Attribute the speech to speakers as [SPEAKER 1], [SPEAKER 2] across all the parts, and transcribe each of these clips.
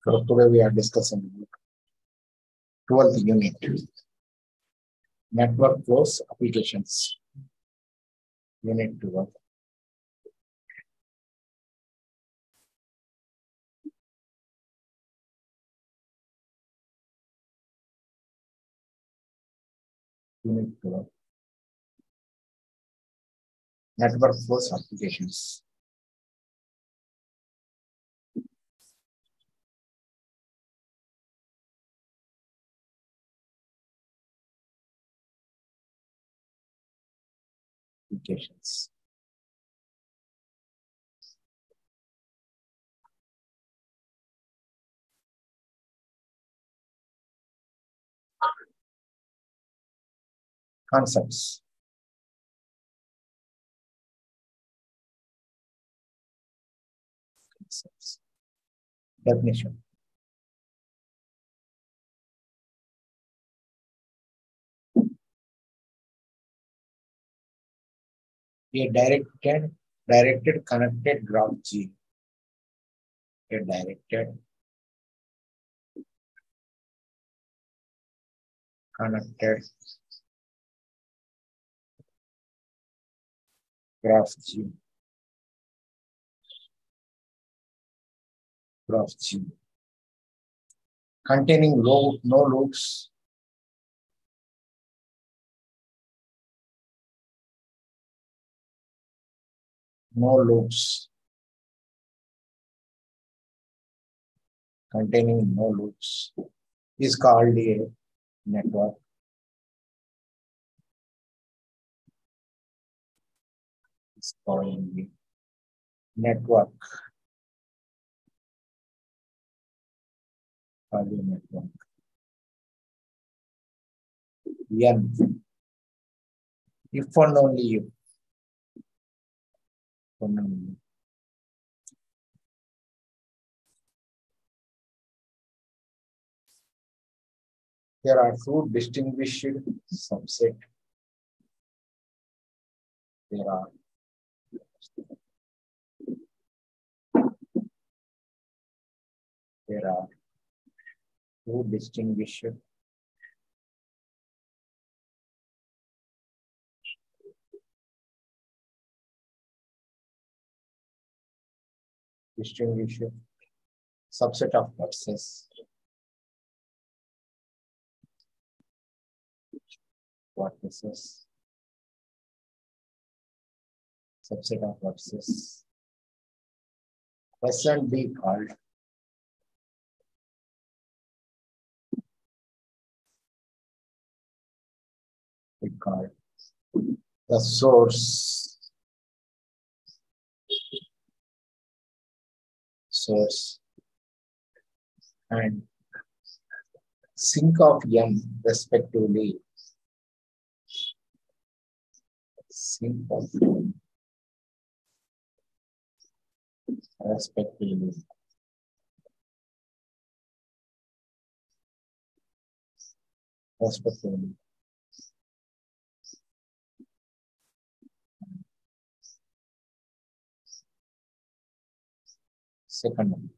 [SPEAKER 1] So today we are discussing 12th unit, network flows applications, unit 12. Unit 12. Network flows applications. Applications. Concepts. Concepts. Definition. A directed connected graph G. A directed connected graph G. Graph G. Containing no loops, containing no loops is called a network. It's called a network. Network. N. If and only if. There are two distinguished subsets. There are two distinguished subset of vertices. Subset of vertices. S and B called the source and sink of M respectively. Sink of M respectively. Second one.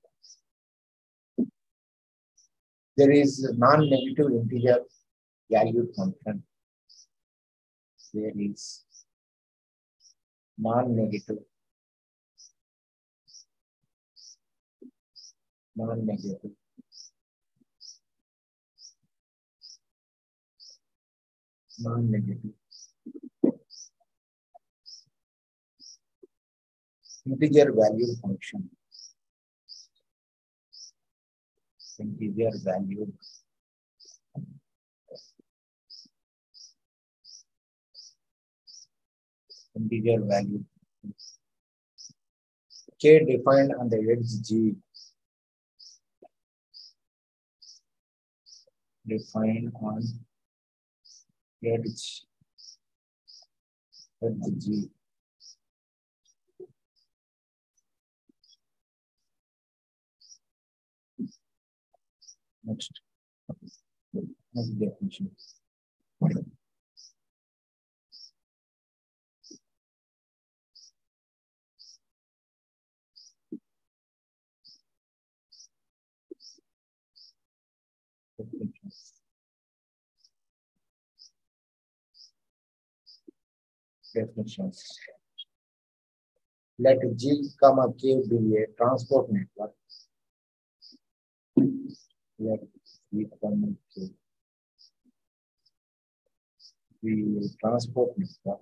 [SPEAKER 1] There is non-negative integer value function. There is non-negative integer value function. Integer value K defined on the edge G. Defined on edge G. Next definition. Definitions. Let G, K be a transport network. Let G, K be a transport network.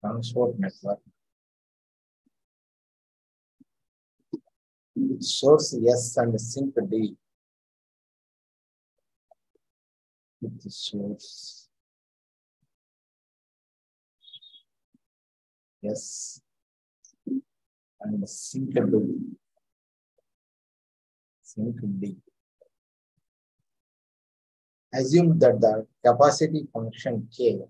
[SPEAKER 1] Transport network. Source S and sink D. With the source S and sink D. Sink D. Assume that the capacity function K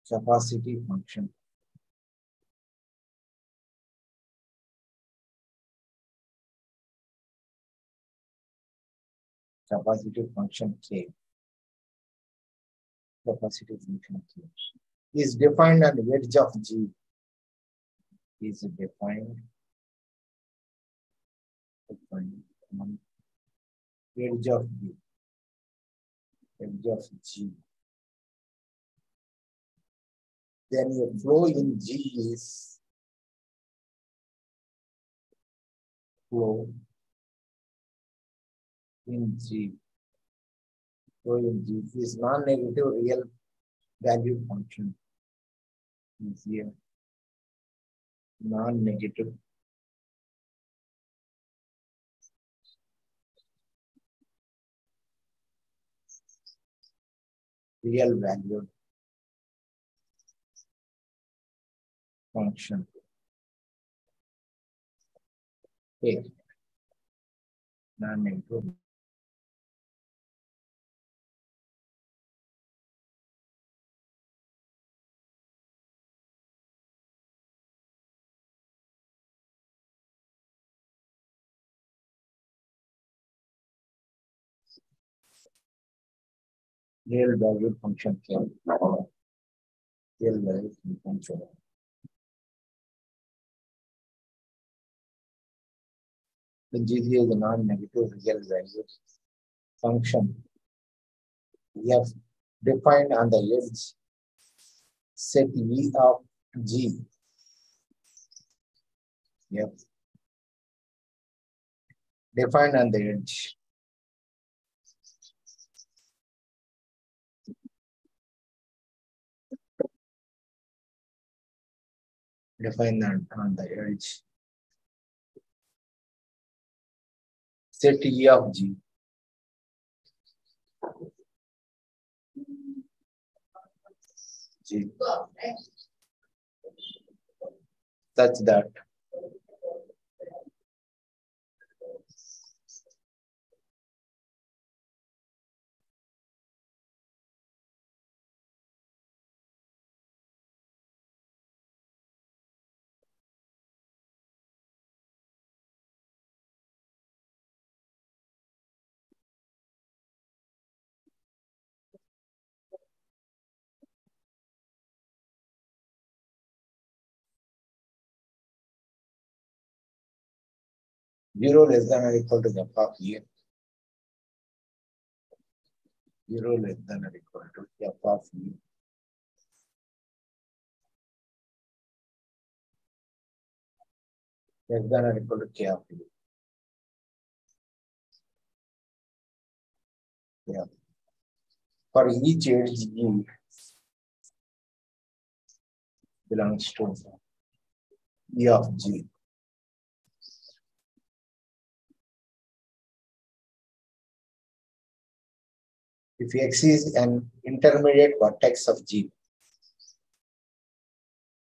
[SPEAKER 1] capacity function K capacity function K is defined on the edge of G is defined on edge of G, edge of G. Then a flow in G is flow in G. Flow in G is non-negative real value function. Is here non-negative real value function. Okay. Non-negative. Real value function K. Real value function. The GZ is a non-negative real value function. We have defined on the edge set E of G. Yep. Defined on the edge. Defined on the edge. Set E of G. G. Such that zero less than or equal to f of E. 0 less than or equal to f of E. Less than or equal to K of E. Yeah. For each edge E belongs to E of G. If X is an intermediate vertex of G,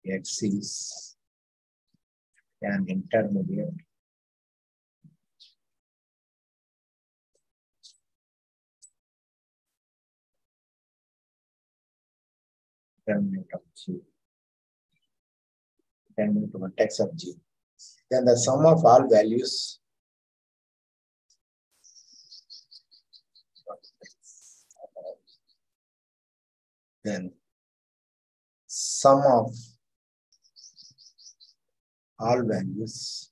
[SPEAKER 1] X is an intermediate of G, intermediate vertex of G, then the sum of all values then sum of all values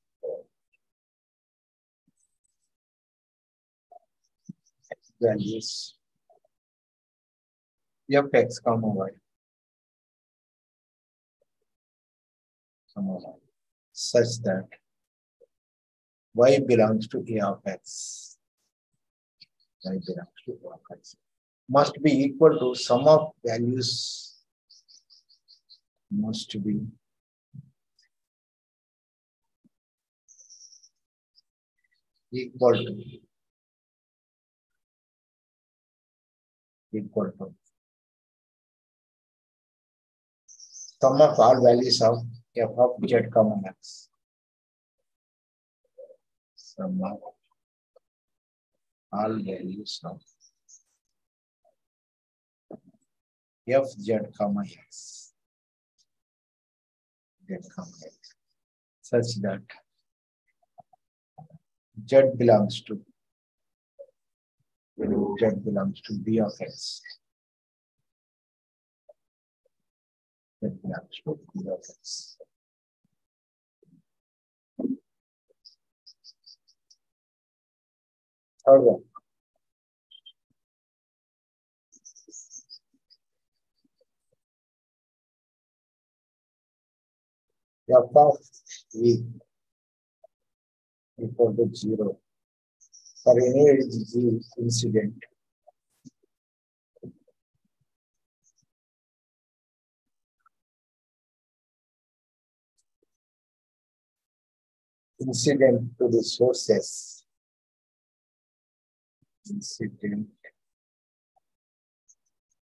[SPEAKER 1] f x comma y comma y such that y belongs to a of x. Y belongs to a of x. Must be equal to sum of values must be equal to sum of all values of f of z comma x. Sum of all values of f z comma x. Z comma x. Such that z belongs to b of x. Z belongs to b of x. Third one. F of v equal to 0 for any edge g incident to the sources. Incident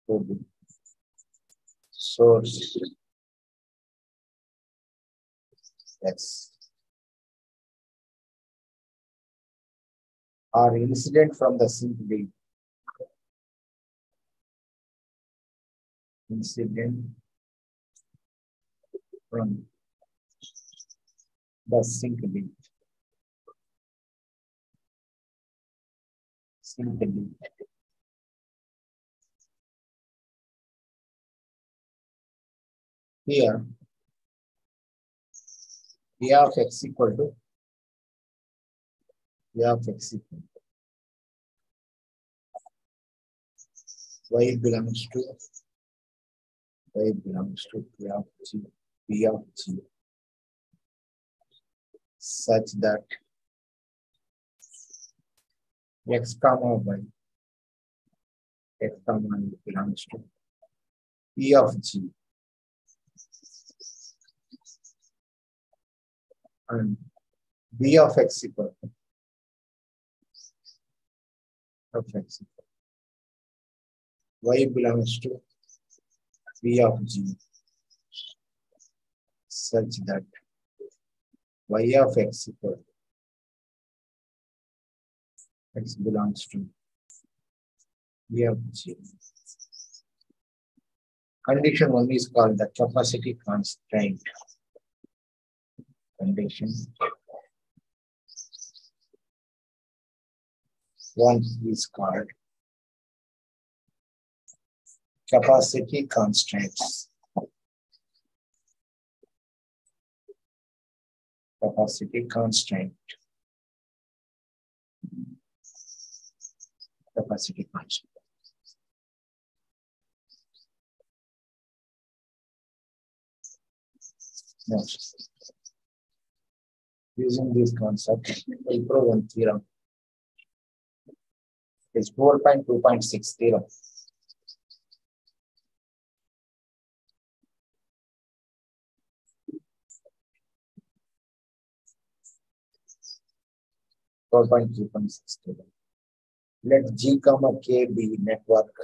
[SPEAKER 1] to the source. Yes. Or incident from the sink beam. Incident from the sink beam. Sink beam. Here, a of x equal to y belongs to p of g such that x comma y belongs to p of g and b of x equal to y belongs to p of g such that y of x equal to x belongs to p of g. Condition 1 is called the capacity constraint. Condition 1 is called capacity constraints. Capacity constraint. Capacity constraint. Next, using this concept, we prove one theorem. It's 4.2.6 theorem. Let G comma K be network.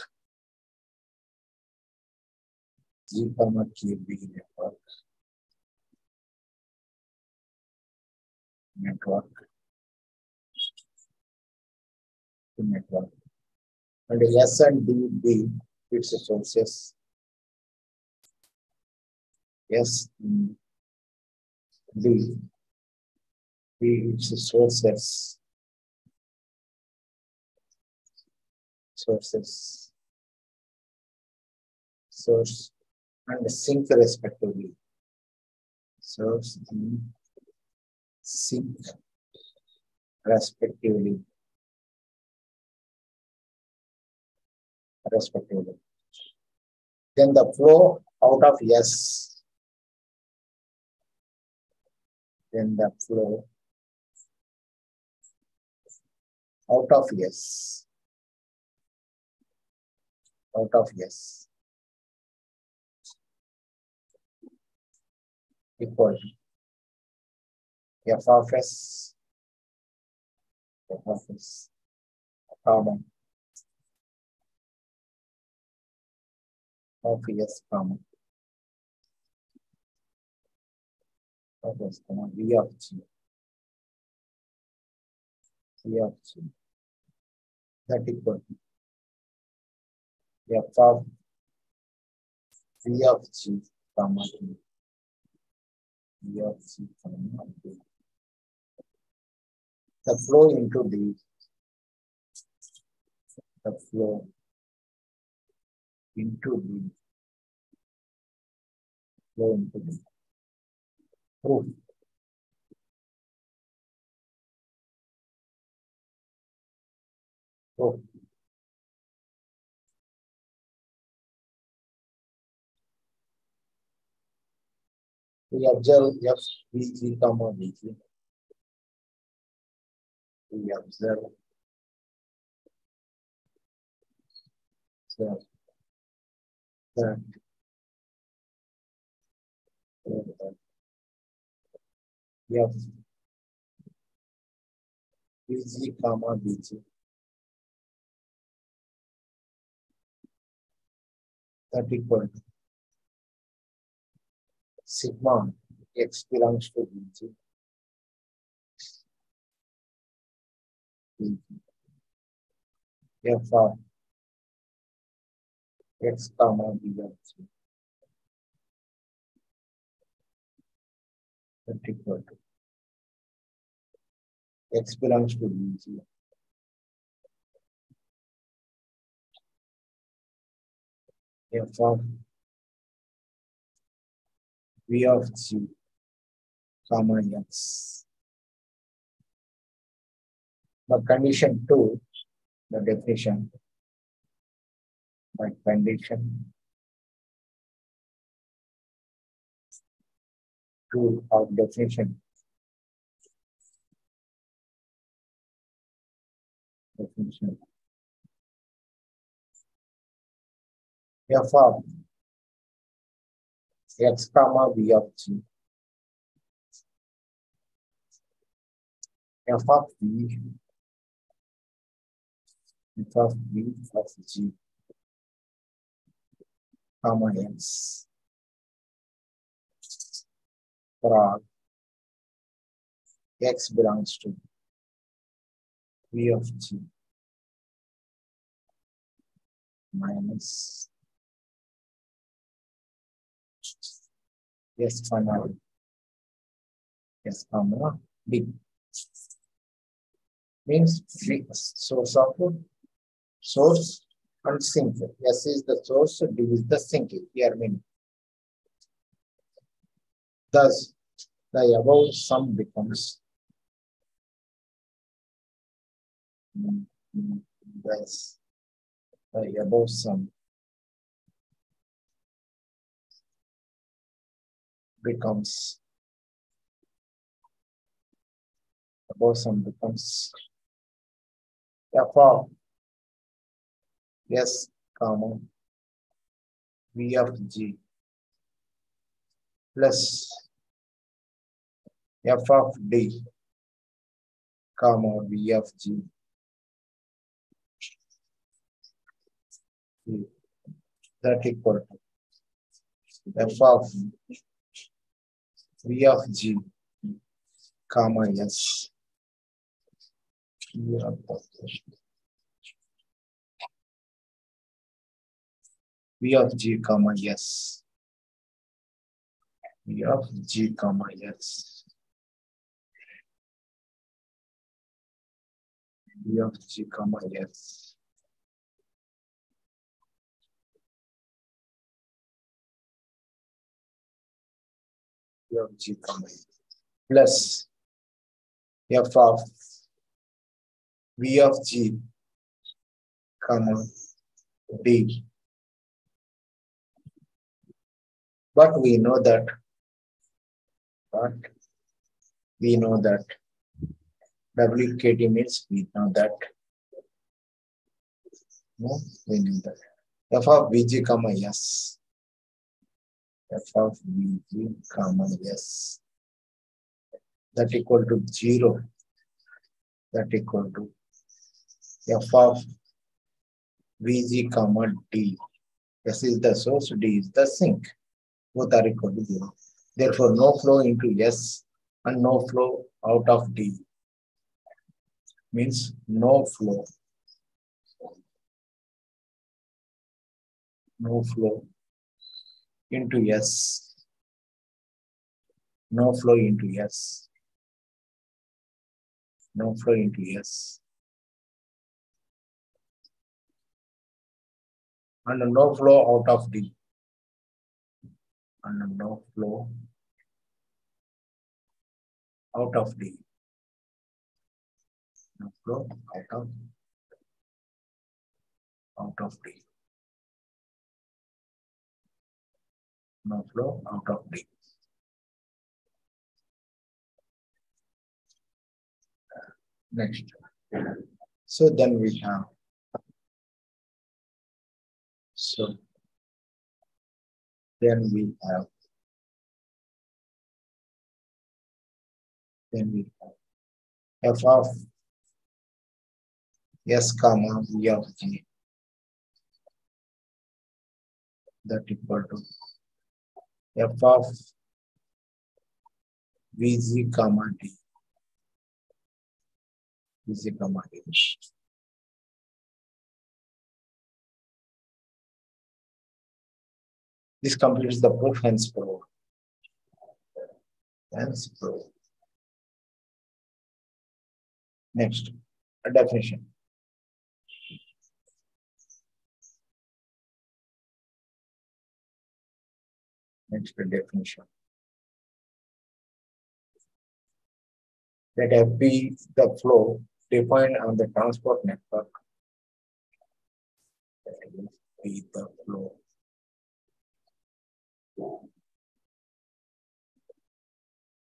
[SPEAKER 1] G comma K be network. Network. And S and D be its sources. S D be its sources. source and sink respectively. Source and sink respectively. Then the flow out of S. Then the flow out of S. Equal to F of S, common of S common of S common V of G. That equal to F of V of G comma V. V of G comma V. The flow into D. The flow into D. Proof. We observe F, VG, comma, VG. We observe that F, VG, comma, VG. That equal to sigma X belongs to VG. F of X comma V of G. That equal to X belongs to VG. F of V of G comma X. But condition 2, the definition by condition 2 of definition. F of X comma V of G. F of V of G comma X for X belongs to V of G minus S finally S comma D means source and sink. S is the source, D is the sink. Here meaning. Thus, the above sum becomes thus the above sum becomes F of S comma V of G plus F of D comma V of G. That equal to F of V of G comma S. V of G comma S. V of G comma S. V of G comma S. V of G, comma, plus F of V of G, comma, D. But we know that, WKT means we know that, no, we know that. F of Vg, comma, yes. F of Vg, comma, yes. That equal to 0. That equal to F of Vg, comma, D. S is the source, D is the sink. Both are equal to 0. Therefore, no flow into S and no flow out of D. Means no flow. No flow into S. No flow into S. No flow into S. And no flow out of D. And no flow out of D. No flow out of D. No flow out of D. Next. So then we have, F of S, comma, V of G, that equal to F of Vg, comma, D. Vg, comma, D. This completes the proof, hence proof. Hence proof. Next, a definition. Next, a definition. Let F be the flow defined on the transport network. Let F be the flow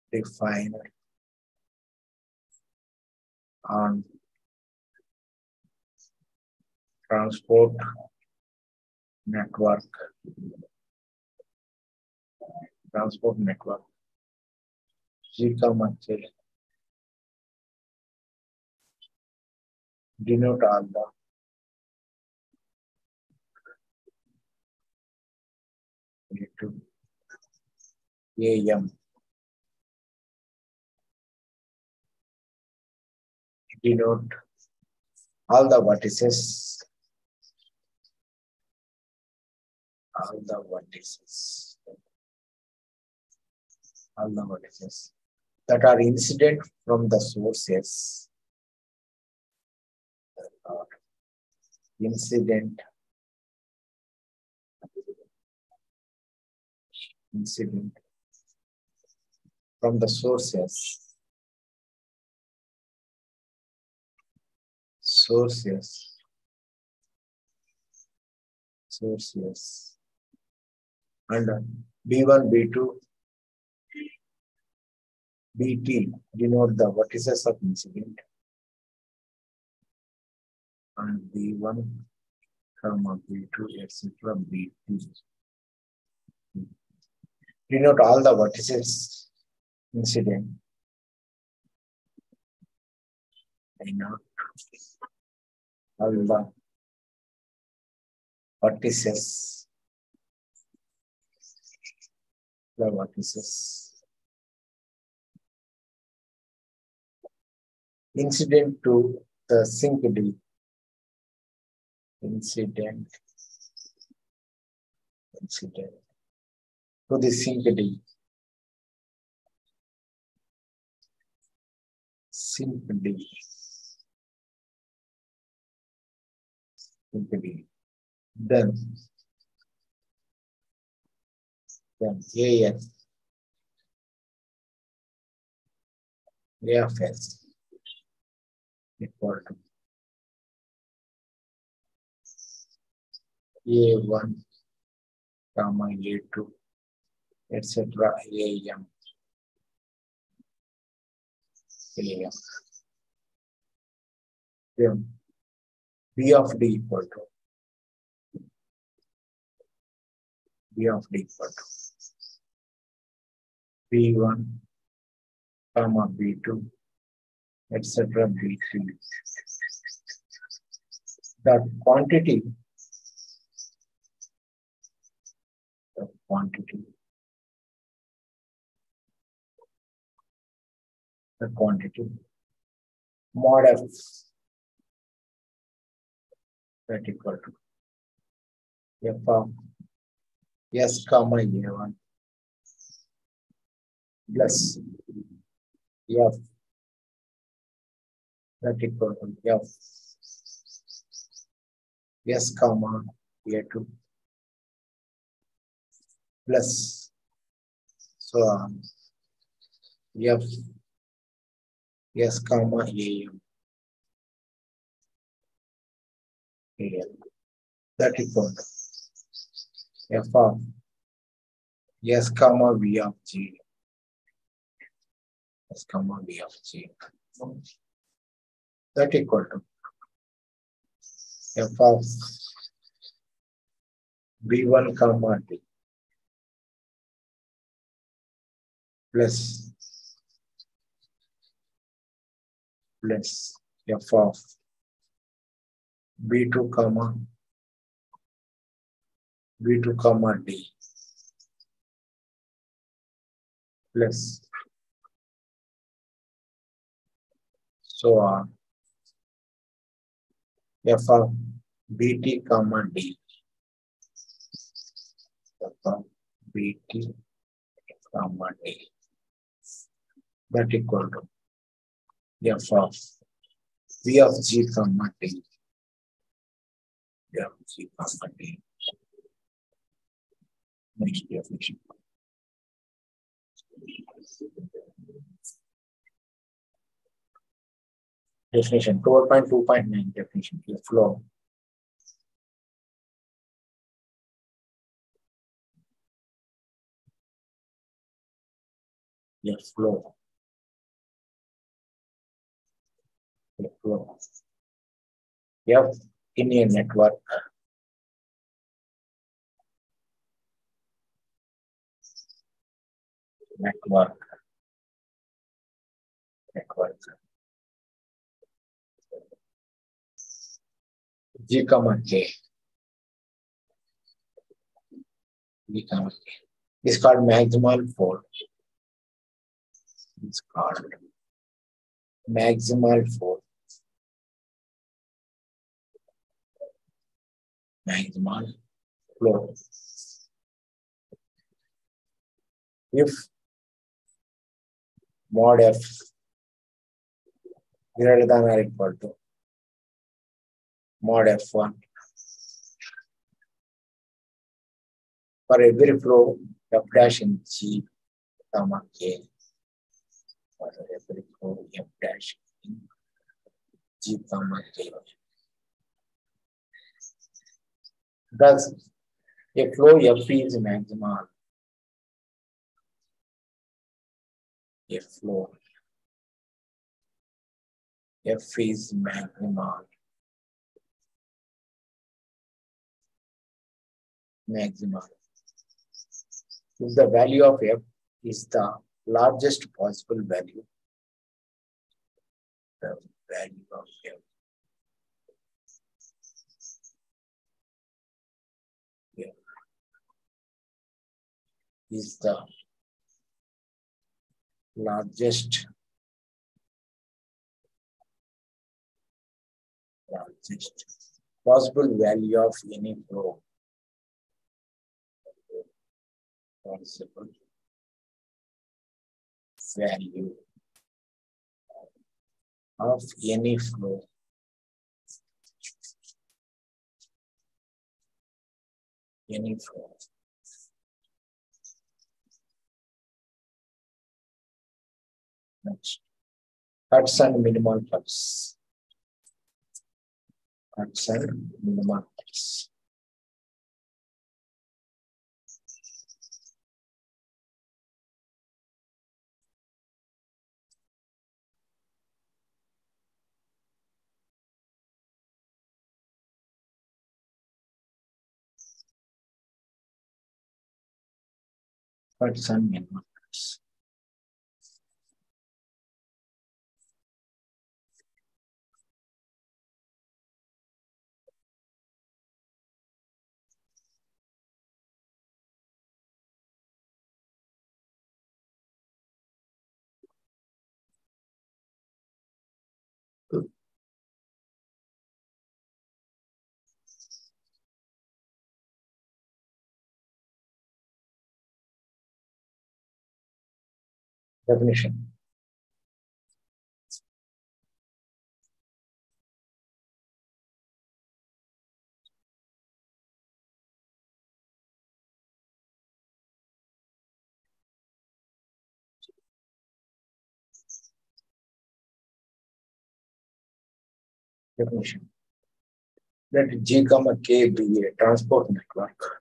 [SPEAKER 1] defined on transport network. Transport network. G, comma, J. Denote all the AM. Denote all the vertices. All the vertices that are incident from the sources. Incident from the sources. And B1, B2, BT denote the vertices of incident. And B1, comma, B2, etc. BT denote all the vertices incident. Denote all the vertices. Incident to the sink D. Incident to the sink D. Then AN A of S equal to A1, comma A2, etc. AM. Then B of D equal to B1, comma B2, etc. B3. The quantity mod F that equal to F of S comma A1 plus F that equal to F S comma A2 plus so F S comma AM that equal to F of S comma V of G S comma V of G that equal to F of B1 comma D plus F of B2 comma D plus so on F of BT comma D F of BT comma D that equal to F of V of G comma D V of G comma D. Next definition. Definition 12.2.9 definition is flow. Yes, flow. Yes, flow. F in a network. G comma K. G comma K. It's called maximal fold. It's called maximal fold. Maximal flow. If mod F greater than or equal to mod F1 for every flow F dash in G comma K for every flow F dash in G comma K. Thus, a flow F is maximal. A flow F is maximal. If the value of F is the largest possible value, the value of F is the largest possible value of any flow. Possible value of any flow. Any flow. Next. Hertz and minimal pulse. Hertz and minimal pulse. Hertz and minimal pulse. Definition. Definition. Let G, K be a transport network.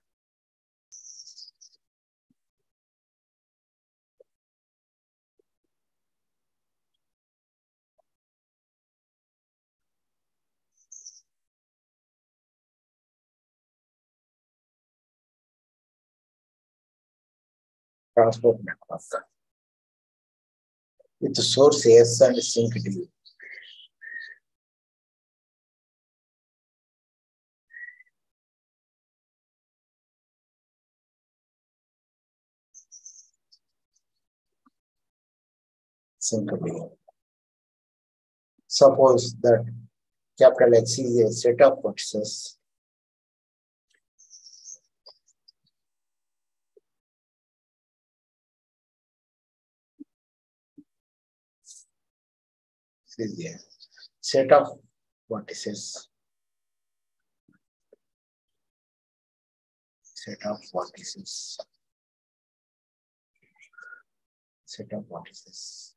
[SPEAKER 1] Transport network. With source S and sink D. Sink D. Suppose that capital X is a set of vertices is a set of vertices. Set of vertices. Set of vertices.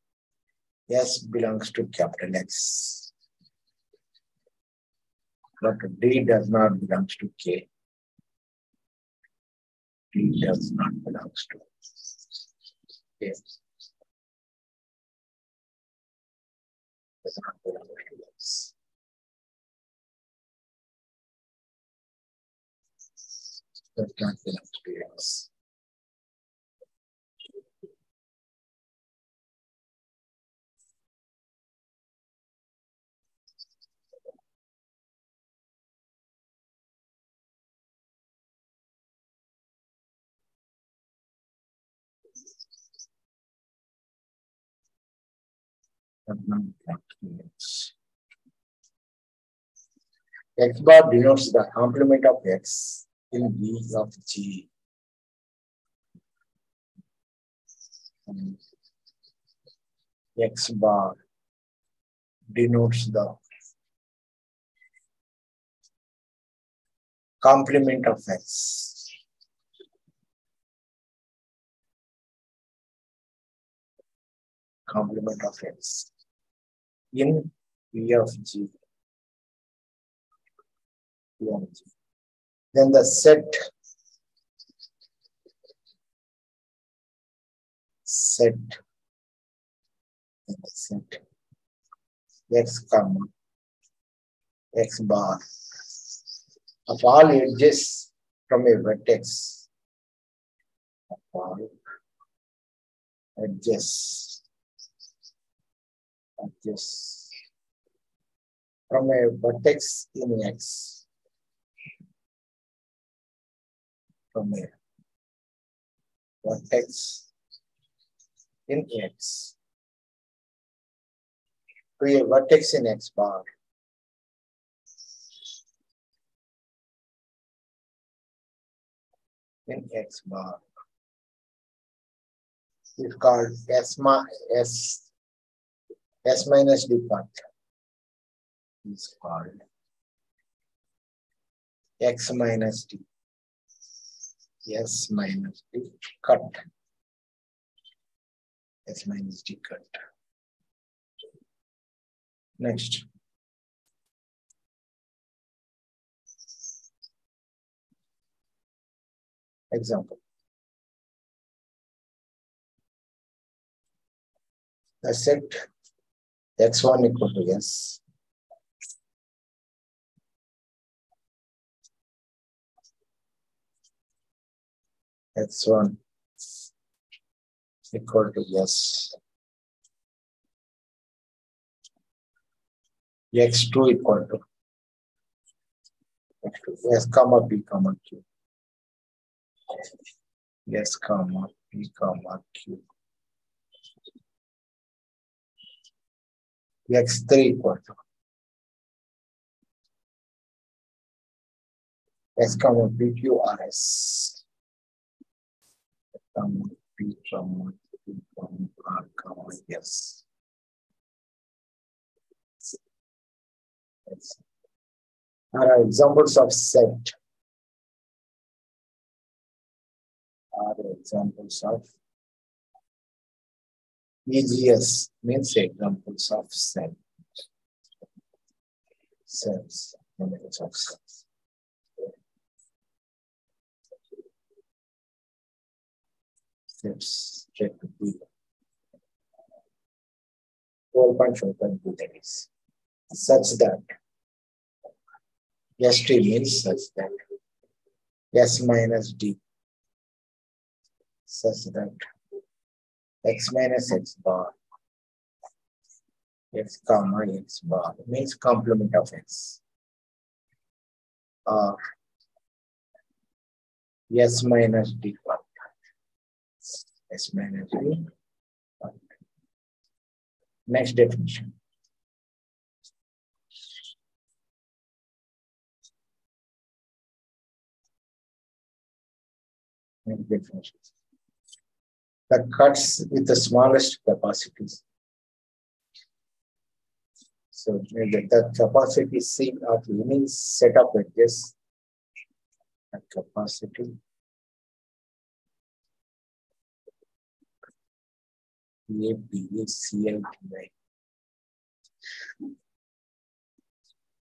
[SPEAKER 1] S belongs to capital X. But D does not belong to K. D does not belong to K. Does not belong to X. Does not belong to X. Does not belong to X. X bar denotes the complement of X in V of G. X bar denotes the complement of X. Complement of X in V of G. Then the set X comma X bar of all edges from a vertex. Of all edges from a vertex in X. From a vertex in X to a vertex in X bar. In X bar is called S minus D cut. Is called X minus D. S minus D cut. S minus D cut. Next. Example. The set x1 equal to s. X1 equal to s. X2 equal to s comma p comma q. S comma p comma q. X3 equal to s comma p q r s. Comma p comma q comma r comma s. Are examples of set. Are examples of EGS means examples of set. Sets, examples of sets. Sets, check the B. 12.4.2 that is. Such that ST means such that S minus D such that X minus X bar X comma X bar means complement of X or S minus D S minus D. Next definition. Definitions. The cuts with the smallest capacities. So the capacity C of any set of edges, the capacity A, B, C, L,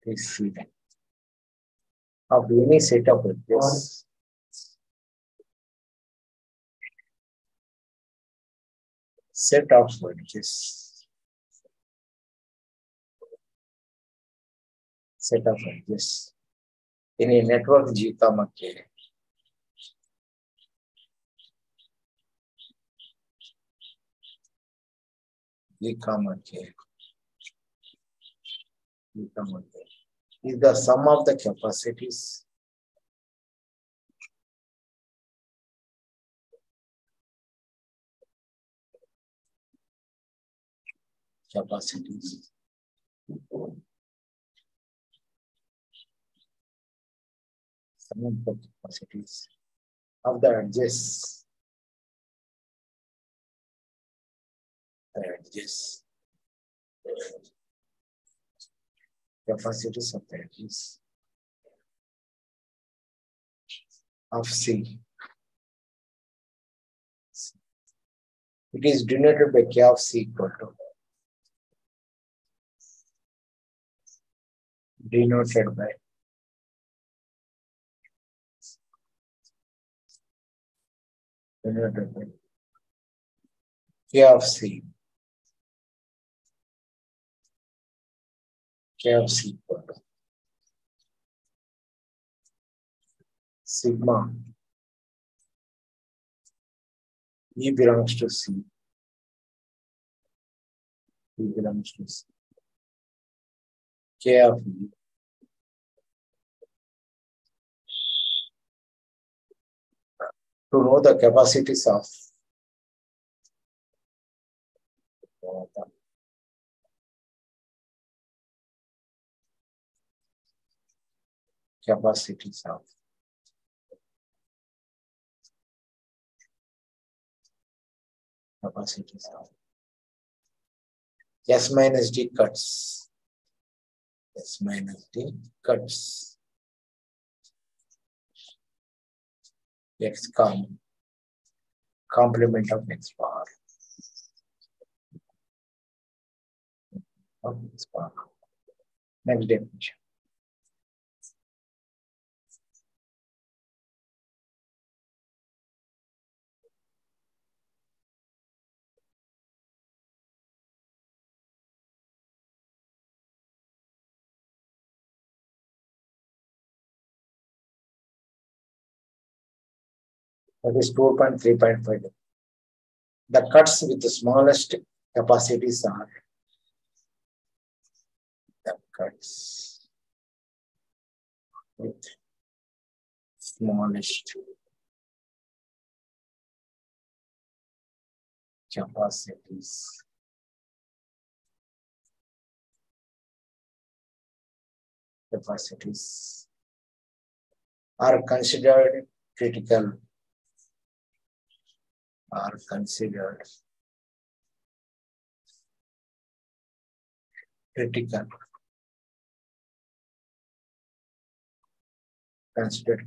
[SPEAKER 1] D, C of any set of edges. Set of edges. Set of edges in a network G comma K. G comma K. G comma K is the sum of the capacities sum of the capacities of the edges. The edges. Capacities of the edges of C. It is denoted by K of C equal to denoted by K of C. K of C equal to sigma E belongs to C. E belongs to C. K of E to know the capacities of S minus D cuts. S minus D cuts. X complement of X bar. of X bar. Next definition. That is 2.3.5. The cuts with the smallest capacities are the cuts with smallest capacities are considered critical, considered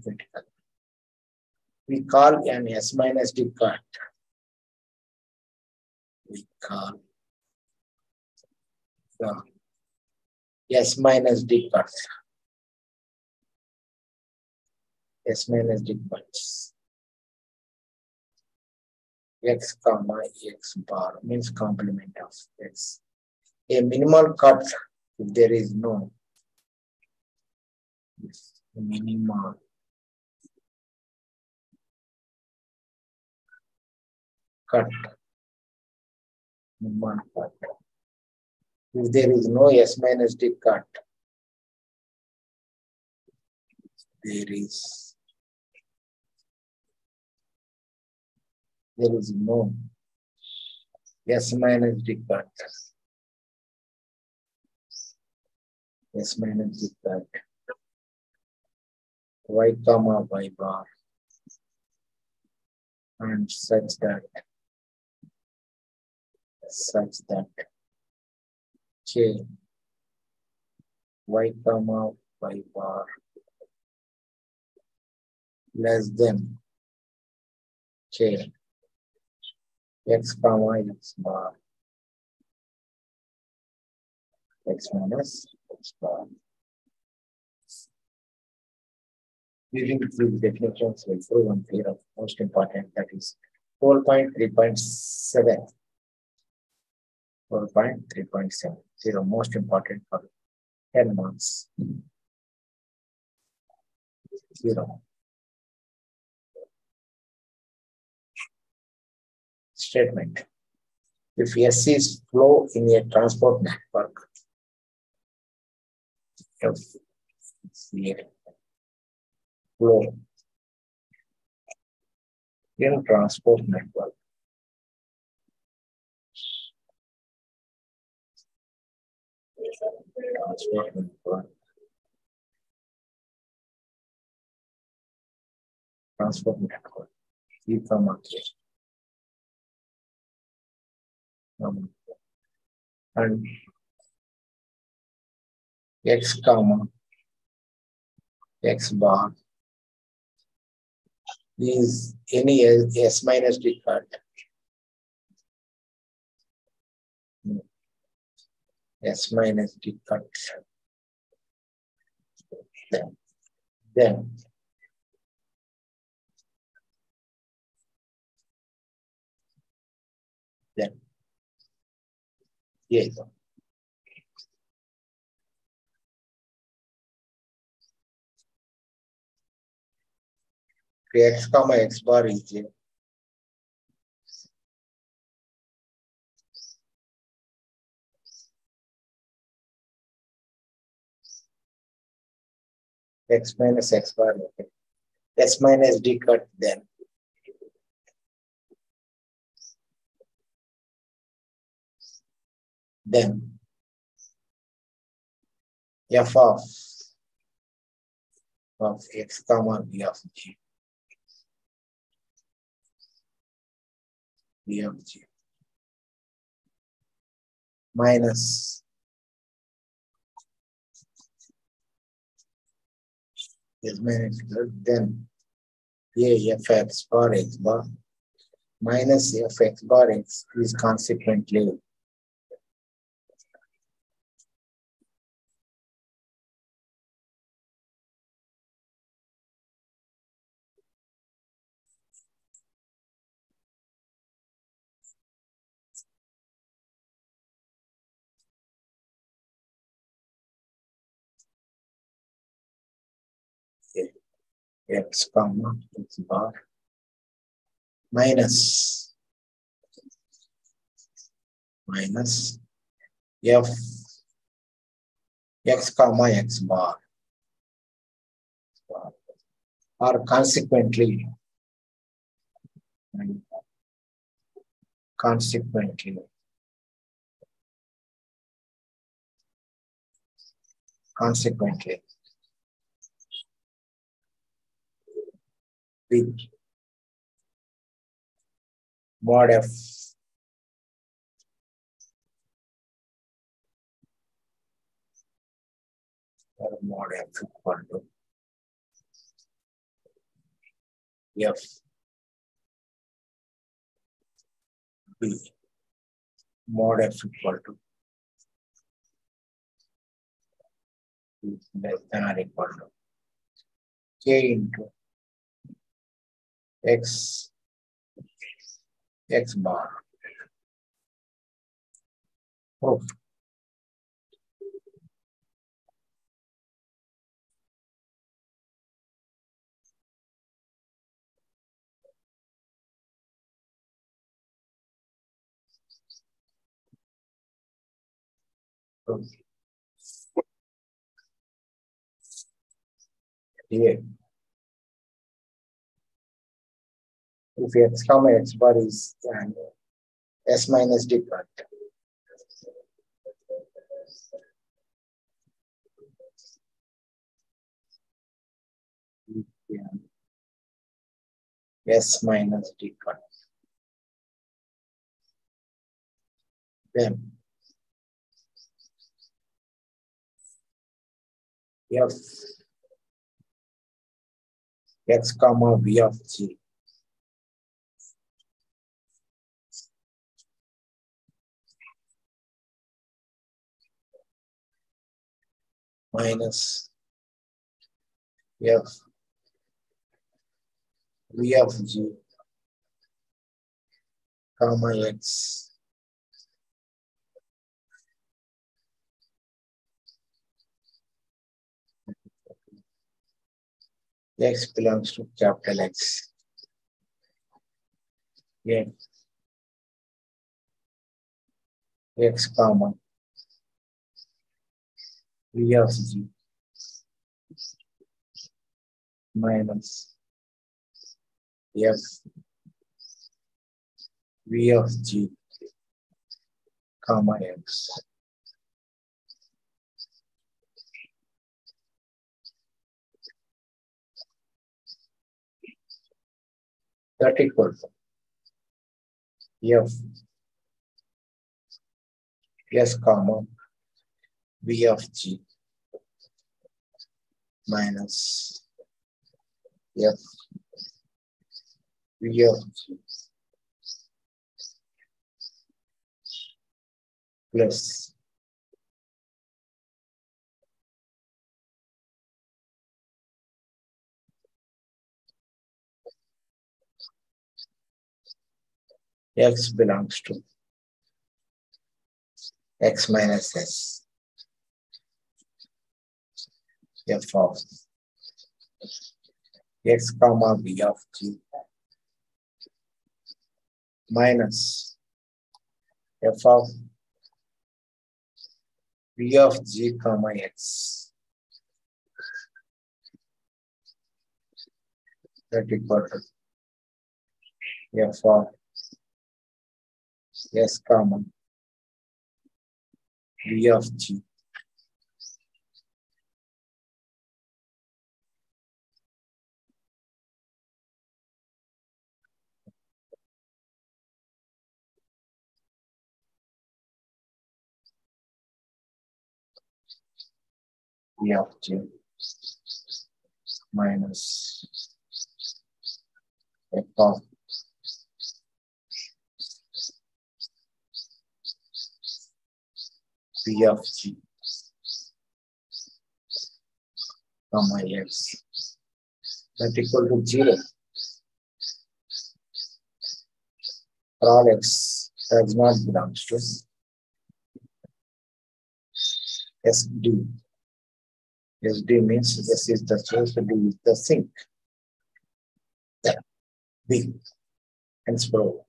[SPEAKER 1] critical. We call an S minus D cut. We call the S minus D cut. S minus D cuts. X comma X bar means complement of X. A minimal cut if there is no minimal cut. Minimal cut. If there is no S minus D cut, there is no S minus D cut. S minus D cut. Y comma Y bar. And such that K Y comma Y bar less than K X comma X bar X minus X bar. Using these definitions will prove one clear of most important, that is 4.3.7. 4.3.7. Most important for 10 marks. 0. Statement. If S is flow in a transport network, F is a flow in transport network, transport network, E comma K. And X comma X bar is any S minus D cut. S minus D cut. Then yes. X comma X bar is a X minus X bar. Okay. S minus D cut then F of X comma B of G. B of G minus S minus then A F X bar X bar minus F X bar X is consequently x comma x bar minus f x comma x bar, or consequently with mod f or mod f equal to f b mod f equal to less than or equal to k into x bar. Proof. Here, if x comma x bar is an s minus d cut, s minus d cut, then f x comma v of g minus f v of g comma x belongs to capital X. Yeah. X comma v of g minus f v of g comma x. That equals f s comma v of g minus f v of g plus x belongs to x minus s f of x comma v of g minus f of v of g comma x. That equal to f of s comma v of g v of g minus f of v of g comma x. That equal to 0. For all x does not belong to SD. SD means S is the source, D is the sink. B. Hence pro.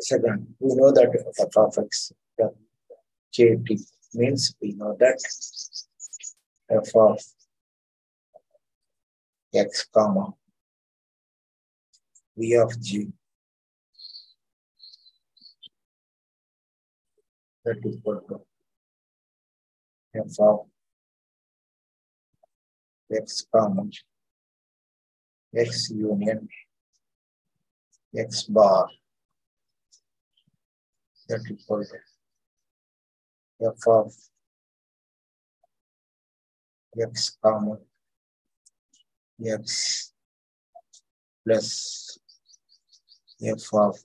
[SPEAKER 1] Second, we know that f of x, the kt means we know that f of x comma v of g that is equal to f of x comma x union x bar that is equal to f of x comma x plus f of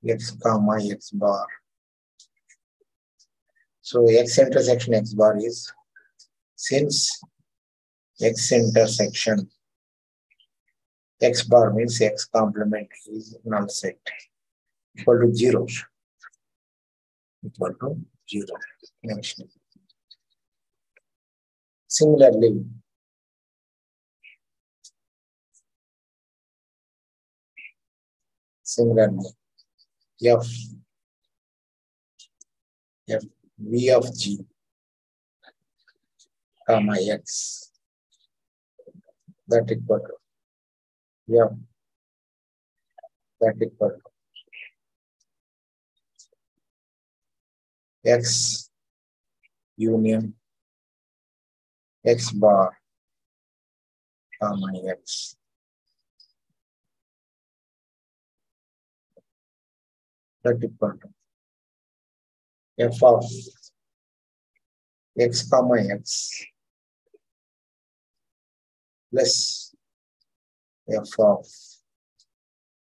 [SPEAKER 1] x comma x bar. So x intersection x bar is, since x intersection x bar means x complement is null set, equal to 0. Equal to 0. Next. Similarly, f v of g comma x that equal to f that equal to x union x bar comma x that equal to f of x comma x plus f of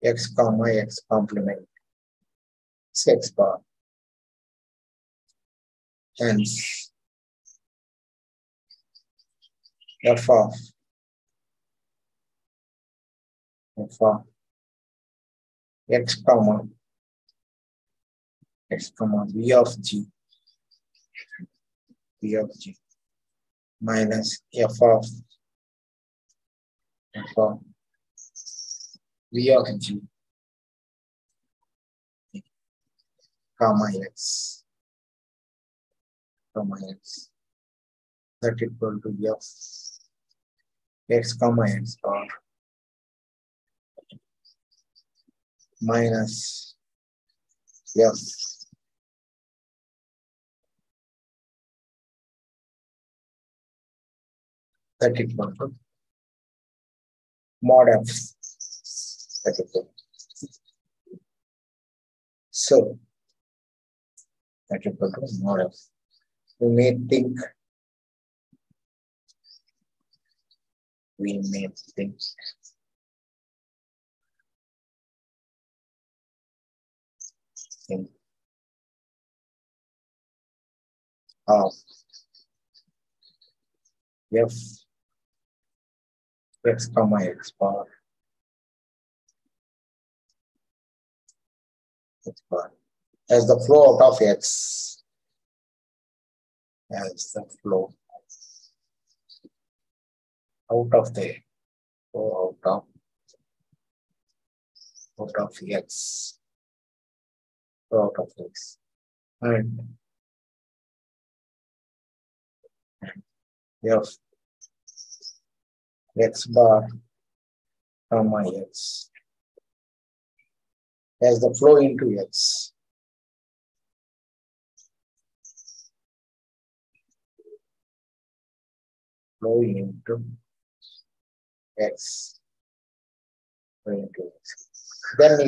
[SPEAKER 1] x comma x complement x bar. Hence, f of x comma v of g minus f of v of g comma x that equal to f x comma x bar minus f that equal to mod f that equal. So that equal to mod f. We may think of f x comma x bar as the flow out of x, as the flow out of the flow out of x, flow out of x, and f x bar comma x as the flow into x. Flow into x. Then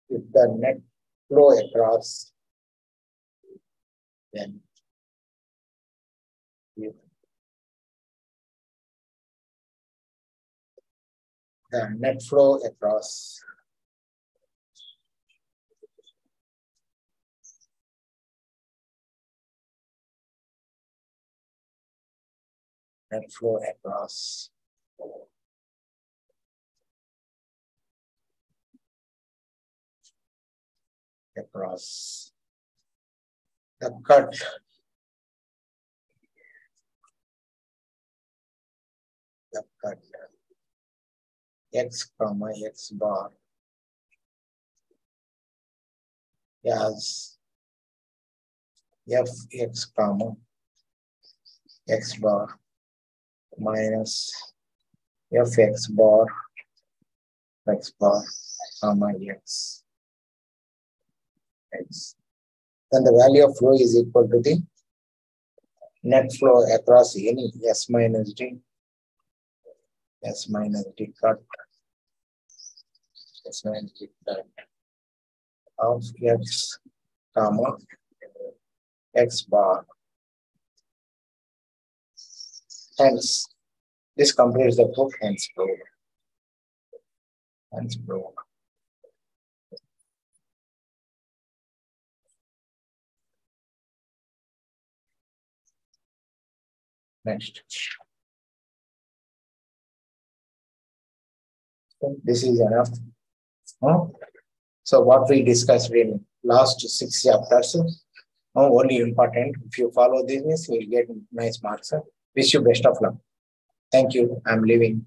[SPEAKER 1] if the net flow across, then if the net flow across across the cut x comma x bar as fx comma x bar minus fx bar comma x. Then the value of flow is equal to the net flow across any s minus d cut of x comma x bar. Hence, this completes the proof. Hence proved. Next. So this is enough. So what we discussed in last 6 chapters, only important. If you follow this, you will get nice marks. Wish you best of luck. Thank you. I'm leaving.